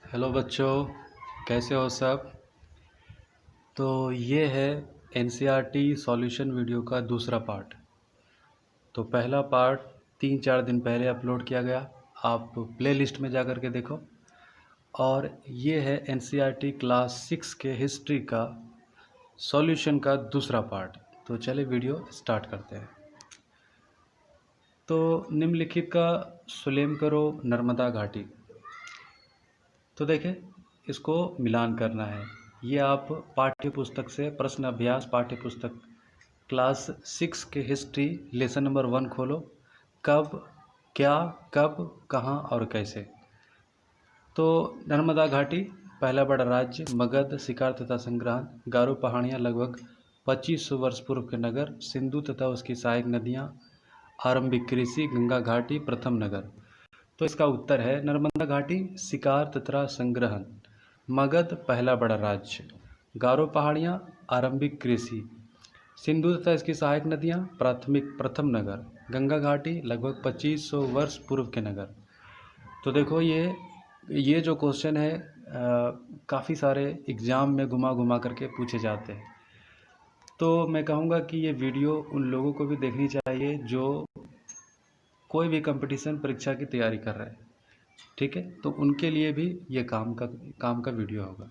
Hello बच्चों, कैसे हो सब। तो ये है एनसीईआरटी सॉल्यूशन वीडियो का दूसरा पार्ट। तो पहला पार्ट 3-4 दिन पहले अपलोड किया गया, आप प्लेलिस्ट में जा कर के देखो। और ये है एनसीईआरटी क्लास 6 के हिस्ट्री का सॉल्यूशन का दूसरा पार्ट। तो चलिए वीडियो स्टार्ट करते हैं। तो निम्नलिखित का सुलेम करो नर्मदा घाटी। तो देखें, इसको मिलान करना है। ये आप पाठ्य पुस्तक से प्रश्न अभ्यास पाठ्य पुस्तक क्लास 6 के हिस्ट्री लेसन नंबर 1 खोलो। कब, क्या, कब, कहाँ और कैसे। तो नर्मदा घाटी पहला बड़ा राज्य, मगध, शिकार तथा संग्रहण, गारो पहाड़ियाँ लगभग 2500 वर्ष पूर्व के नगर, सिंधु तथा उसकी सहायक नदियाँ, आरंभिक कृषि, गंगा घाटी प्रथम नगर। तो इसका उत्तर है नर्मदा घाटी शिकार तथा संग्रहण, मगध पहला बड़ा राज्य, गारो पहाड़ियाँ आरंभिक कृषि, सिंधु तथा इसकी सहायक नदियाँ प्रथम नगर, गंगा घाटी लगभग 2500 वर्ष पूर्व के नगर। तो देखो, ये जो क्वेश्चन है काफ़ी सारे एग्ज़ाम में घुमा घुमा करके पूछे जाते हैं। तो मैं कहूँगा कि ये वीडियो उन लोगों को भी देखनी चाहिए जो कोई भी कंपटीशन परीक्षा की तैयारी कर रहे हैं, ठीक है। तो उनके लिए भी ये काम का वीडियो होगा।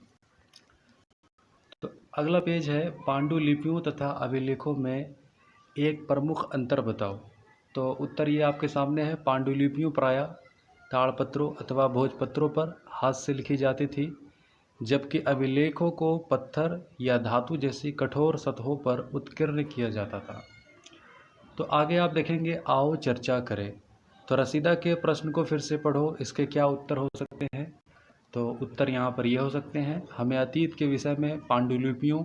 तो अगला पेज है पांडुलिपियों तथा अभिलेखों में एक प्रमुख अंतर बताओ। तो उत्तर ये आपके सामने है। पांडुलिपियों प्रायः ताड़पत्रों अथवा भोजपत्रों पर हाथ से लिखी जाती थी, जबकि अभिलेखों को पत्थर या धातु जैसी कठोर सतहों पर उत्कीर्ण किया जाता था। तो आगे आप देखेंगे, आओ चर्चा करें। तो रसीदा के प्रश्न को फिर से पढ़ो, इसके क्या उत्तर हो सकते हैं। तो उत्तर यहाँ पर ये हो सकते हैं, हमें अतीत के विषय में पांडुलिपियों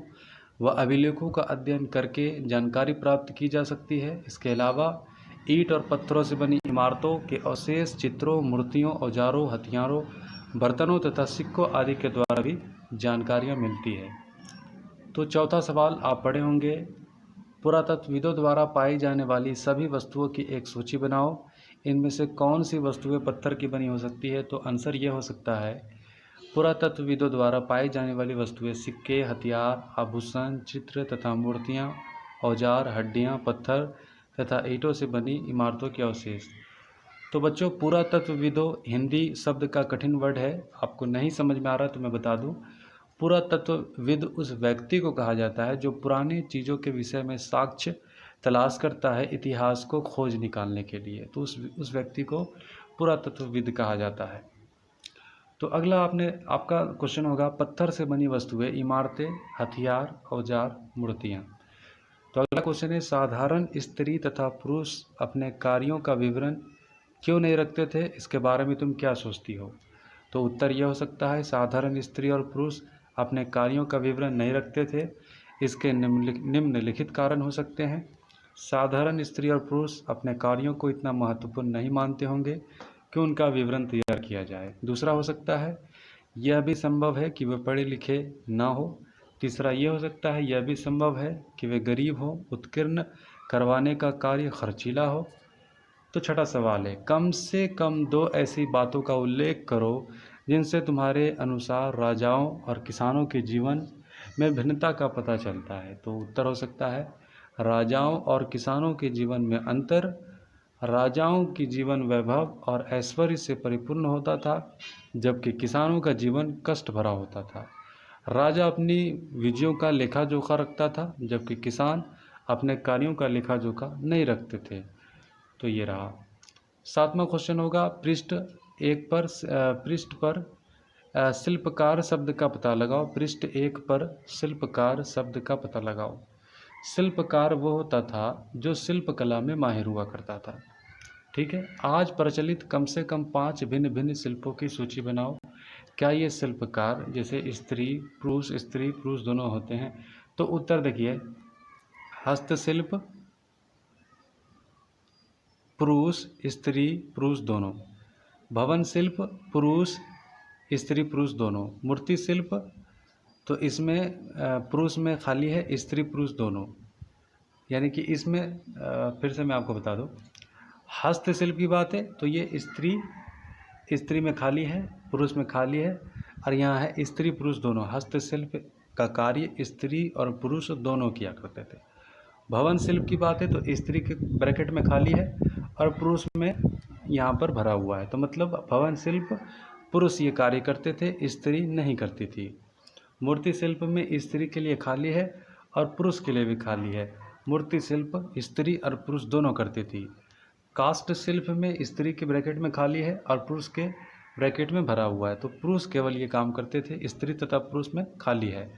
व अभिलेखों का अध्ययन करके जानकारी प्राप्त की जा सकती है। इसके अलावा ईंट और पत्थरों से बनी इमारतों के अवशेष, चित्रों, मूर्तियों, औजारों, हथियारों, बर्तनों तथा सिक्कों आदि के द्वारा भी जानकारियाँ मिलती है। तो चौथा सवाल आप पढ़े होंगे, पुरातत्वविदों द्वारा पाई जाने वाली सभी वस्तुओं की एक सूची बनाओ। इनमें से कौन सी वस्तुएं पत्थर की बनी हो सकती है। तो आंसर ये हो सकता है, पुरातत्वविदों द्वारा पाई जाने वाली वस्तुएं सिक्के, हथियार, आभूषण, चित्र तथा मूर्तियां, औजार, हड्डियां, पत्थर तथा ईंटों से बनी इमारतों के अवशेष। तो बच्चों, पुरातत्वविदों हिंदी शब्द का कठिन वर्ड है, आपको नहीं समझ में आ रहा तो मैं बता दूं। पुरातत्वविद उस व्यक्ति को कहा जाता है जो पुरानी चीज़ों के विषय में साक्ष्य तलाश करता है इतिहास को खोज निकालने के लिए। तो उस व्यक्ति को पुरातत्वविद कहा जाता है। तो अगला आपका क्वेश्चन होगा, पत्थर से बनी वस्तुएं, इमारतें, हथियार, औजार, मूर्तियाँ। तो अगला क्वेश्चन है, साधारण स्त्री तथा पुरुष अपने कार्यों का विवरण क्यों नहीं रखते थे, इसके बारे में तुम क्या सोचती हो। तो उत्तर यह हो सकता है, साधारण स्त्री और पुरुष अपने कार्यों का विवरण नहीं रखते थे। इसके निम्नलिखित कारण हो सकते हैं। साधारण स्त्री और पुरुष अपने कार्यों को इतना महत्वपूर्ण नहीं मानते होंगे कि उनका विवरण तैयार किया जाए। दूसरा हो सकता है, यह भी संभव है कि वे पढ़े लिखे ना हो। तीसरा ये हो सकता है, यह भी संभव है कि वे गरीब हों, उत्कीर्ण करवाने का कार्य खर्चीला हो। तो छठा सवाल है, कम से कम 2 ऐसी बातों का उल्लेख करो जिनसे तुम्हारे अनुसार राजाओं और किसानों के जीवन में भिन्नता का पता चलता है। तो उत्तर हो सकता है, राजाओं और किसानों के जीवन में अंतर। राजाओं की जीवन वैभव और ऐश्वर्य से परिपूर्ण होता था, जबकि किसानों का जीवन कष्ट भरा होता था। राजा अपनी विजयों का लेखा जोखा रखता था, जबकि किसान अपने कार्यों का लेखा जोखा नहीं रखते थे। तो ये रहा। 7वां क्वेश्चन होगा, पृष्ठ पर शिल्पकार शब्द का पता लगाओ। पृष्ठ 1 पर शिल्पकार शब्द का पता लगाओ। शिल्पकार वो होता था जो शिल्पकला में माहिर हुआ करता था, ठीक है। आज प्रचलित कम से कम 5 भिन्न भिन्न शिल्पों की सूची बनाओ। क्या ये शिल्पकार, जैसे स्त्री पुरुष दोनों होते हैं। तो उत्तर देखिए, हस्तशिल्प पुरुष स्त्री पुरुष दोनों, भवन शिल्प पुरुष स्त्री पुरुष दोनों, मूर्ति शिल्प तो इसमें पुरुष में खाली है, स्त्री पुरुष दोनों। यानी कि इसमें फिर से मैं आपको बता दूं, हस्तशिल्प की बात है तो ये स्त्री में खाली है, पुरुष में खाली है। और यहाँ है स्त्री पुरुष दोनों। हस्तशिल्प का कार्य स्त्री और पुरुष दोनों किया करते थे। भवन शिल्प की बात है तो स्त्री के ब्रैकेट में खाली है और पुरुष में यहाँ पर भरा हुआ है, तो मतलब भवन शिल्प पुरुष ये कार्य करते थे, स्त्री नहीं करती थी। मूर्ति शिल्प में स्त्री के लिए खाली है और पुरुष के लिए भी खाली है। मूर्ति शिल्प स्त्री और पुरुष दोनों करती थी। कास्ट शिल्प में स्त्री के ब्रैकेट में खाली है और पुरुष के ब्रैकेट में भरा हुआ है, तो पुरुष केवल ये काम करते थे, स्त्री तथा पुरुष में खाली है।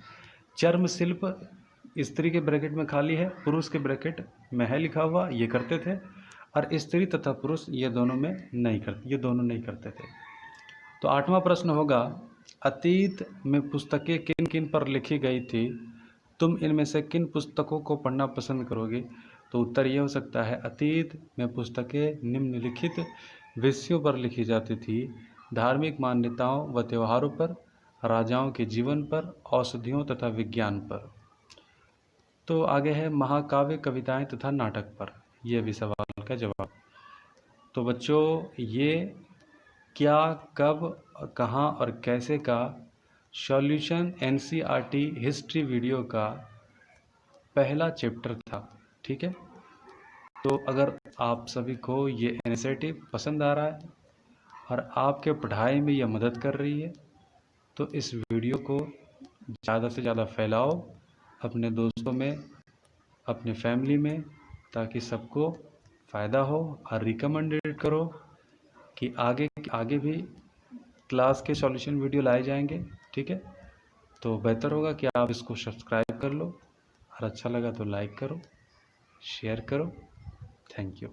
चर्म शिल्प स्त्री के ब्रैकेट में खाली है, पुरुष के ब्रैकेट में है लिखा हुआ, ये करते थे। और स्त्री तथा पुरुष ये दोनों नहीं करते थे। तो 8वां प्रश्न होगा, अतीत में पुस्तकें किन किन पर लिखी गई थी, तुम इनमें से किन पुस्तकों को पढ़ना पसंद करोगे? तो उत्तर ये हो सकता है, अतीत में पुस्तकें निम्नलिखित विषयों पर लिखी जाती थी: धार्मिक मान्यताओं व त्योहारों पर, राजाओं के जीवन पर, औषधियों तथा विज्ञान पर। तो आगे है महाकाव्य, कविताएं तथा नाटक पर, यह भी सवाल का जवाब। तो बच्चों, ये क्या, कब, कहाँ और कैसे का सॉल्यूशन NCERT हिस्ट्री वीडियो का पहला चैप्टर था। ठीक है, तो अगर आप सभी को ये इनिशिएटिव पसंद आ रहा है और आपके पढ़ाई में यह मदद कर रही है, तो इस वीडियो को ज़्यादा से ज़्यादा फैलाओ अपने दोस्तों में, अपने फैमिली में, ताकि सबको फ़ायदा हो, और रिकमेंडेड करो कि आगे भी क्लास के सॉल्यूशन वीडियो लाए जाएंगे। ठीक है, तो बेहतर होगा कि आप इसको सब्सक्राइब कर लो, और अच्छा लगा तो लाइक करो, शेयर करो। Thank you.